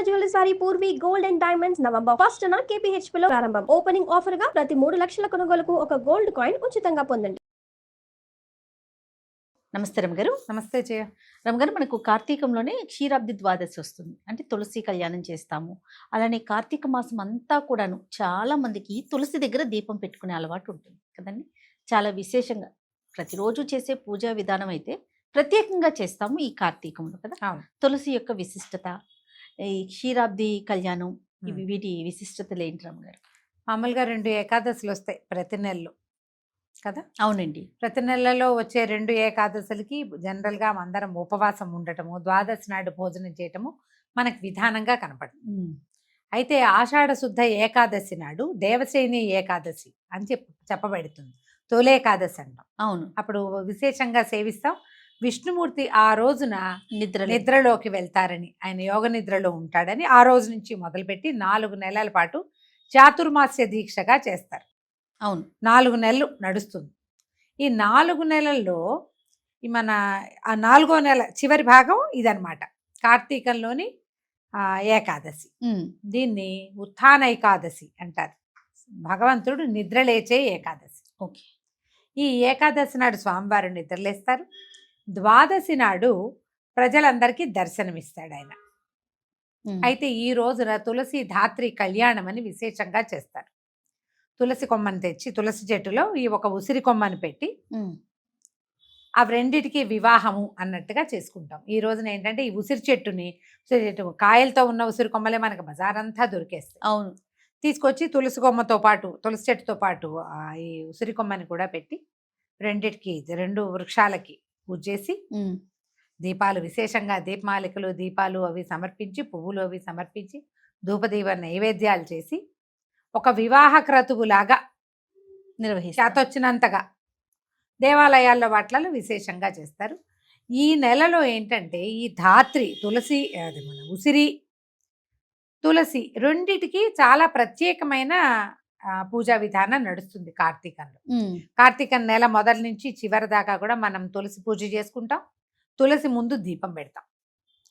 Jewellers వారి Purvi gold and diamonds November 1st న KPHP లో ప్రారంభం. ఓపెనింగ్ ఆఫర్ గా ప్రతి 3 లక్షల కొనుగోలుకు ఒక గోల్డ్ కాయిన్ ఉచితంగా పొందండి. నమస్తే రమగారు. నమస్తే జయ. రమగారు, మనకు కార్తీకంలోనే క్షీరాబ్ది ద్వాదశి వస్తుంది, అంటే తులసి కళ్యాణం చేస్తాము. అలానే కార్తీక మాసం అంతా కూడాను చాలా మందికి తులసి దగ్గర దీపం పెట్టుకునే అలవాటు ఉంటుంది కదండి. చాలా విశేషంగా ప్రతిరోజు చేసే పూజా విధానం అయితే ప్రత్యేకంగా చేస్తాము ఈ కార్తీకంలో కదా. తులసి యొక్క విశిష్టత, ఈ క్షీరాబ్ది కళ్యాణం, ఇవి వీటి విశిష్టతలు ఏంటి రమగారు? మామూలుగా 2 ఏకాదశులు వస్తాయి ప్రతి నెలలో కదా. అవునండి. ప్రతి నెలలో వచ్చే 2 ఏకాదశులకి జనరల్గా అందరం ఉపవాసం ఉండటము, ద్వాదశి నాడు భోజనం చేయటము మనకు విధానంగా కనపడుతుంది. అయితే ఆషాఢ శుద్ధ ఏకాదశి నాడు దేవసేని ఏకాదశి అని చెప్పబడుతుంది. తొలేకాదశి అంటాం. అవును. అప్పుడు విశేషంగా సేవిస్తాం. విష్ణుమూర్తి ఆ రోజున నిద్రలోకి వెళ్తారని, ఆయన యోగ నిద్రలో ఉంటాడని ఆ రోజు నుంచి మొదలుపెట్టి 4 నెలల పాటు చాతుర్మాస్య దీక్షగా చేస్తారు. అవును, 4 నెలలు నడుస్తుంది. ఈ 4 నెలల్లో మన ఆ 4వ నెల చివరి భాగం ఇదనమాట, కార్తీకంలోని ఏకాదశి. దీన్ని ఉత్థాన ఏకాదశి అంటారు. భగవంతుడు నిద్రలేచే ఏకాదశి. ఓకే. ఈ ఏకాదశి నాడు స్వామివారు నిద్రలేస్తారు. ద్వాదశి నాడు ప్రజలందరికీ దర్శనమిస్తాడు ఆయన. అయితే ఈ రోజున తులసి ధాత్రి కళ్యాణం అని విశేషంగా చేస్తారు. తులసి కొమ్మని తెచ్చి తులసి చెట్టులో ఈ ఒక ఉసిరి కొమ్మని పెట్టి అవి రెండిటికి వివాహము అన్నట్టుగా చేసుకుంటాం. ఈ రోజున ఏంటంటే ఈ ఉసిరి చెట్టు కాయలతో ఉన్న ఉసిరి కొమ్మలే మనకు బజారంతా దొరికేస్తాయి. అవును. తీసుకొచ్చి తులసి కొమ్మతో పాటు తులసి చెట్టుతో పాటు ఈ ఉసిరి కొమ్మని కూడా పెట్టి రెండిటికి 2 వృక్షాలకి పూజ చేసి దీపాలు, విశేషంగా దీపమాలికలు, దీపాలు అవి సమర్పించి, పువ్వులు అవి సమర్పించి, ధూపదీప నైవేద్యాలు చేసి ఒక వివాహ క్రతువులాగా చేతొచ్చినంతగా దేవాలయాల్లో వాట్లలో విశేషంగా చేస్తారు. ఈ నెలలో ఏంటంటే ఈ ధాత్రి తులసి, అది మన ఉసిరి తులసి రెండిటికి చాలా ప్రత్యేకమైన పూజా విధానం నడుస్తుంది కార్తీకంలో. కార్తీకం నెల మొదటి నుంచి చివరి దాకా కూడా మనం తులసి పూజ చేసుకుంటాం. తులసి ముందు దీపం పెడతాం.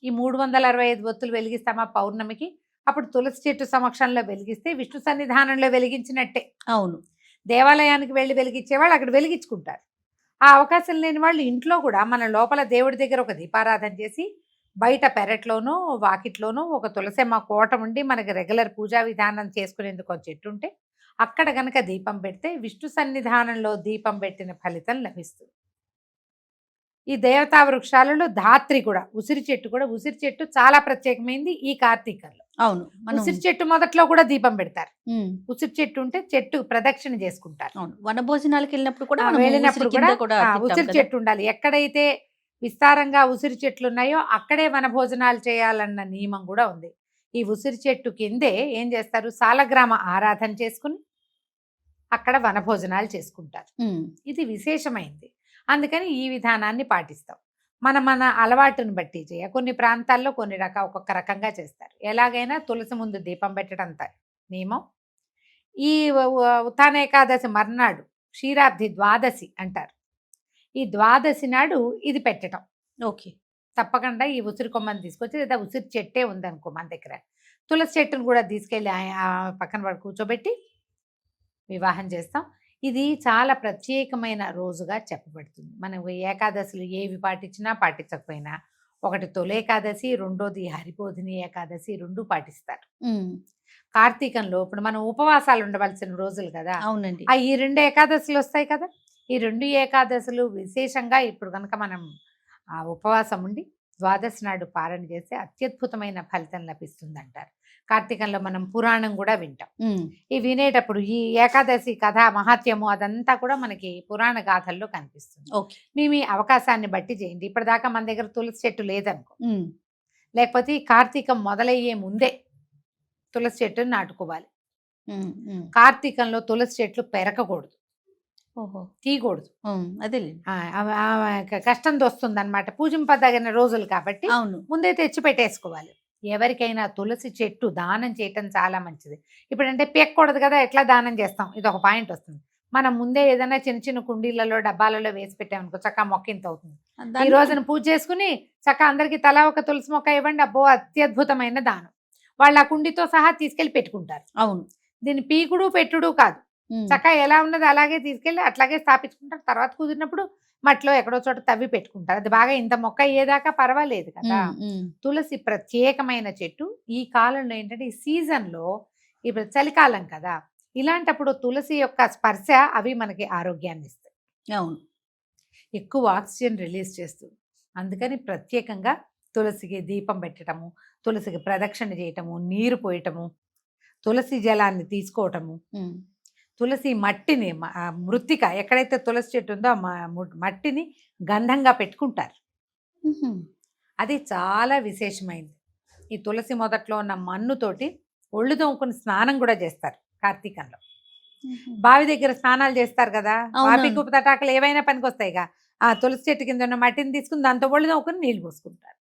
ఈ 365 ఒత్తులు వెలిగిస్తామా పౌర్ణమికి, అప్పుడు తులసి చెట్టు సమక్షంలో వెలిగిస్తే విష్ణు సన్నిధానంలో వెలిగించినట్టే. అవును. దేవాలయానికి వెళ్ళి వెలిగించే వాళ్ళు అక్కడ వెలిగించుకుంటారు. ఆ అవకాశం లేని వాళ్ళు ఇంట్లో కూడా మన లోపల దేవుడి దగ్గర ఒక దీపారాధన చేసి, బయట పెరట్లోనూ వాకిట్లోనూ ఒక తులసమ్మ కోట ఉండి మనకి రెగ్యులర్ పూజా విధానం చేసుకునేందుకు ఒక చెట్టు ఉంటే అక్కడ కనుక దీపం పెడితే విష్ణు సన్నిధానంలో దీపం పెట్టిన ఫలితం లభిస్తుంది. ఈ దేవతా వృక్షాలలో ధాత్రి కూడా, ఉసిరి చెట్టు చాలా ప్రత్యేకమైంది ఈ కార్తీకంలో. అవును. ఉసిరి చెట్టు మొదట్లో కూడా దీపం పెడతారు. ఉసిరి చెట్టు ఉంటే చెట్టు ప్రదక్షిణ చేసుకుంటారు. వనభోజనాలకు వెళ్ళినప్పుడు కూడా ఉసిరి చెట్టు ఉండాలి. ఎక్కడైతే విస్తారంగా ఉసిరి చెట్లు ఉన్నాయో అక్కడే వనభోజనాలు చేయాలన్న నియమం కూడా ఉంది. ఈ ఉసిరి చెట్టు కిందే ఏం చేస్తారు, సాలగ్రామ ఆరాధన చేసుకుని అక్కడ వనభోజనాలు చేసుకుంటారు. ఇది విశేషమైంది. అందుకని ఈ విధానాన్ని పాటిస్తాం. మన అలవాటును బట్టి కొన్ని ప్రాంతాల్లో ఒక్కొక్క రకంగా చేస్తారు. ఎలాగైనా తులసి ముందు దీపం పెట్టడం నియమం. ఈ ఉత్థాన ఏకాదశి మర్నాడు క్షీరాబ్ది ద్వాదశి అంటారు. ఈ ద్వాదశి నాడు ఇది పెట్టడం. ఓకే. తప్పకుండా ఈ ఉసిరి కొమ్మని తీసుకొచ్చి, లేదా ఉసిరి చెట్టే ఉందనుకో మన దగ్గర, తులసి చెట్టును కూడా తీసుకెళ్ళి పక్కన కూర్చోబెట్టి వివాహం చేస్తాం. ఇది చాలా ప్రత్యేకమైన రోజుగా చెప్పబడుతుంది. మనం ఏకాదశులు ఏవి పాటించినా పాటించకపోయినా, ఒకటి తొలేకాదశి, రెండోది హరిబోధిని ఏకాదశి, 2 పాటిస్తారు. కార్తీకంలో ఇప్పుడు మనం ఉపవాసాలు ఉండవలసిన రోజులు కదా. అవునండి. ఈ 2 ఏకాదశులు వస్తాయి కదా. ఈ 2 ఏకాదశులు విశేషంగా ఇప్పుడు కనుక మనం ఉపవాసం ఉండి ద్వాదశి నాడు పారణ చేస్తే అత్యద్భుతమైన ఫలితం లభిస్తుంది అంటారు. కార్తీకంలో మనం పురాణం కూడా వింటాం. ఈ వినేటప్పుడు ఈ ఏకాదశి కథ మహాత్యము అదంతా కూడా మనకి పురాణ గాథల్లో కనిపిస్తుంది. మీ అవకాశాన్ని బట్టి చేయండి. ఇప్పటిదాకా మన దగ్గర తులసి చెట్టు లేదనుకో, లేకపోతే ఈ కార్తీకం మొదలయ్యే ముందే తులసి చెట్టును నాటుకోవాలి. కార్తీకంలో తులసి చెట్లు పెరగకూడదు, తీయకూడదు. అదే కష్టం వస్తుంది అనమాట. పూజింపదగిన రోజులు కాబట్టి ముందే తెచ్చి పెట్టేసుకోవాలి. ఎవరికైనా తులసి చెట్టు దానం చేయటం చాలా మంచిది. ఇప్పుడంటే పెక్కకూడదు కదా, ఎట్లా దానం చేస్తాం, ఇది ఒక పాయింట్ వస్తుంది. మనం ముందే ఏదైనా చిన్న చిన్న కుండీలలో డబ్బాలలో వేసి పెట్టామనుకో చక్కగా మొక్క ఇంత అవుతుంది. ఈ రోజున పూజ చేసుకుని చక్కగా అందరికి తలా ఒక తులసి మొక్క ఇవ్వండి, అబ్బో అత్యద్భుతమైన దానం. వాళ్ళు ఆ కుండితో సహా తీసుకెళ్లి పెట్టుకుంటారు. అవును. దీని పీకుడు పెట్టుడు కాదు, చక్కగా ఎలా ఉన్నది అలాగే తీసుకెళ్లి అట్లాగే స్థాపించుకుంటారు. తర్వాత కుదిరినప్పుడు మట్లో ఎక్కడో చోట తవ్వి పెట్టుకుంటారు. అది బాగా ఇంత మొక్క అయ్యేదాకా పర్వాలేదు కదా. తులసి ప్రత్యేకమైన చెట్టు. ఈ కాలంలో ఏంటంటే ఈ సీజన్లో, ఇప్పుడు చలికాలం కదా, ఇలాంటప్పుడు తులసి యొక్క స్పర్శ అవి మనకి ఆరోగ్యాన్ని ఇస్తాయి. అవును. ఎక్కువ ఆక్సిజన్ రిలీజ్ చేస్తుంది. అందుకని ప్రత్యేకంగా తులసికి దీపం పెట్టడము, తులసికి ప్రదక్షిణ చేయటము, నీరు పోయటము, తులసి జలాన్ని తీసుకోవటము, తులసి మట్టిని మృత్తిక ఎక్కడైతే తులసి చెట్టు ఉందో మట్టిని గంధంగా పెట్టుకుంటారు. అది చాలా విశేషమైంది. ఈ తులసి మొదట్లో ఉన్న మన్నుతోటి ఒళ్ళు తోముకుని స్నానం కూడా చేస్తారు కార్తీకంలో. బావి దగ్గర స్నానాలు చేస్తారు కదా, బావి కుప్ప తటాకలు ఏవైనా పనికి వస్తాయిగా. ఆ తులసి చెట్టు కింద ఉన్న మట్టిని తీసుకుని దాంతో ఒళ్ళు తోముకుని నీళ్లు పోసుకుంటారు.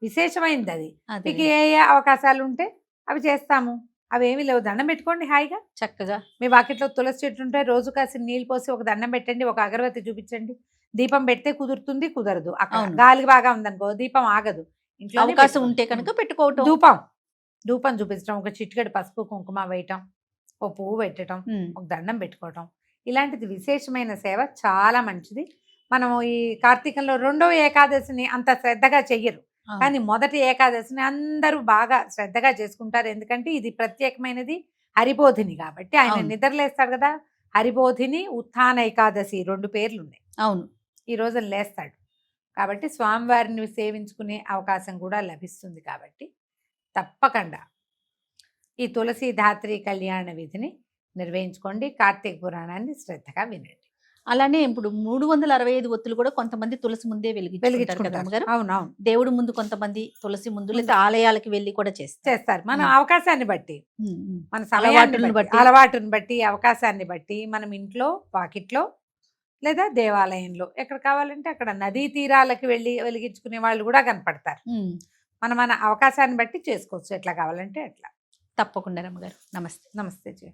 విశేషమైంది అది. మీకు ఏ అవకాశాలు ఉంటే అవి చేస్తాము. అవేమీ లేవు, దండం పెట్టుకోండి హాయిగా చక్కగా. మీ వాకిట్లో తులసి చెట్టు ఉంటే రోజు కాసి నీళ్ళు పోసి ఒక దండం పెట్టండి, ఒక అగరబత్తి చూపించండి. దీపం పెడితే కుదురుతుంది, కుదరదు. అక్కడ గాలి బాగా ఉందనుకో దీపం ఆగదు. ఇంట్లో అవకాశం ఉంటే కనుక పెట్టుకోవటం. ధూపం చూపించడం, ఒక చిటికెడు పసుపు కుంకుమ వేయటం, ఓ పువ్వు పెట్టడం, ఒక దండం పెట్టుకోవటం, ఇలాంటిది విశేషమైన సేవ, చాలా మంచిది. మనం ఈ కార్తీకంలో 2వ ఏకాదశిని అంత శ్రద్ధగా చెయ్యరు, కానీ మొదటి ఏకాదశిని అందరూ బాగా శ్రద్ధగా చేసుకుంటారు. ఎందుకంటే ఇది ప్రత్యేకమైనది, హరిబోధిని కాబట్టి. ఆయన నిద్రలేస్తాడు కదా, హరిబోధిని ఉత్థాన ఏకాదశి 2 పేర్లు ఉన్నాయి. అవును. ఈ రోజు లేస్తాడు కాబట్టి స్వామివారిని సేవించుకునే అవకాశం కూడా లభిస్తుంది. కాబట్టి తప్పకుండా ఈ తులసి ధాత్రి కళ్యాణ విధిని నిర్వహించుకోండి. కార్తీక పురాణాన్ని శ్రద్ధగా వినండి. అలానే ఇప్పుడు 365 ఒత్తులు కూడా కొంతమంది తులసి ముందే వెలిగించుకుంటారు. అవునవును. దేవుడి ముందు కొంతమంది, తులసి ముందు, లేదా ఆలయాలకు వెళ్ళి కూడా చేస్తారు. మన అవకాశాన్ని బట్టి, మన అలవాటుని బట్టి, అవకాశాన్ని బట్టి మనం ఇంట్లో, వాకిట్లో, లేదా దేవాలయంలో ఎక్కడ కావాలంటే అక్కడ, నదీ తీరాలకు వెళ్ళి వెలిగించుకునే వాళ్ళు కూడా కనపడతారు. మన అవకాశాన్ని బట్టి చేసుకోవచ్చు, ఎట్లా కావాలంటే అట్లా. తప్పకుండా రమ్మగారు. నమస్తే. నమస్తే జయ.